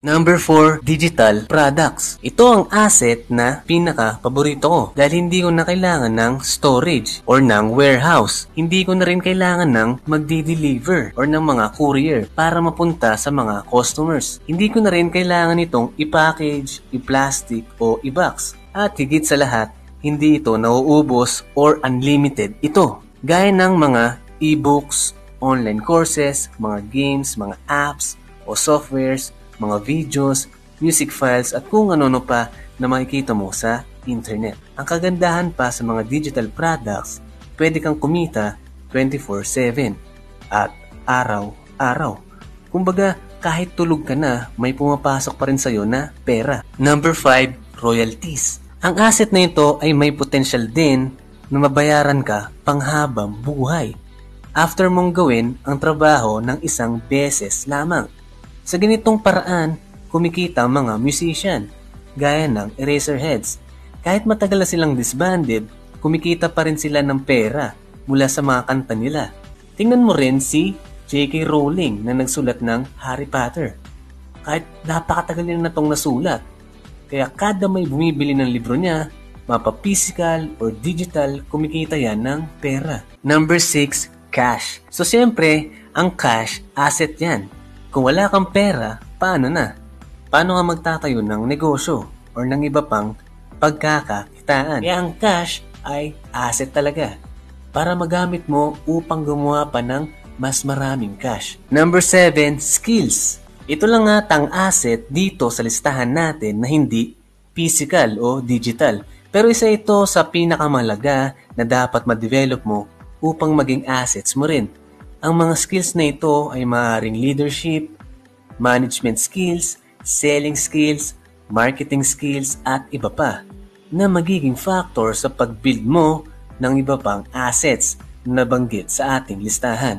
Number 4, digital products. Ito ang asset na pinaka-paborito ko dahil hindi ko na kailangan ng storage or ng warehouse. Hindi ko na rin kailangan ng magdi-deliver or ng mga courier para mapunta sa mga customers. Hindi ko na rin kailangan itong i-package, i-plastic o i-box. At higit sa lahat, hindi ito nauubos or unlimited. Ito, gaya ng mga e-books, online courses, mga games, mga apps o softwares, mga videos, music files at kung ano-ano pa na makikita mo sa internet. Ang kagandahan pa sa mga digital products, pwede kang kumita 24/7 at araw-araw. Kumbaga, kahit tulog ka na, may pumapasok pa rin sa'yo na pera. Number 5, royalties. Ang asset na ito ay may potential din na mabayaran ka panghabang buhay after mong gawin ang trabaho ng isang beses lamang. Sa ganitong paraan, kumikita ang mga musician, gaya ng Eraserheads. Kahit matagal na silang disbanded, kumikita pa rin sila ng pera mula sa mga kanta nila. Tingnan mo rin si J.K. Rowling na nagsulat ng Harry Potter. Kahit napakatagal nila na itong nasulat. Kaya kada may bumibili ng libro niya, mapa physical or digital, kumikita yan ng pera. Number 6, cash. So siyempre, ang cash, asset yan. Kung wala kang pera, paano na? Paano nga magtatayo ng negosyo or ng iba pang pagkakakitaan? Kaya ang cash ay asset talaga para magamit mo upang gumawa pa ng mas maraming cash. Number 7, skills. Ito lang nga tang asset dito sa listahan natin na hindi physical o digital. Pero isa ito sa pinakamahalaga na dapat ma-develop mo upang maging assets mo rin. Ang mga skills na ito ay maaaring leadership, management skills, selling skills, marketing skills at iba pa na magiging factor sa pag-build mo ng iba pang assets na nabanggit sa ating listahan.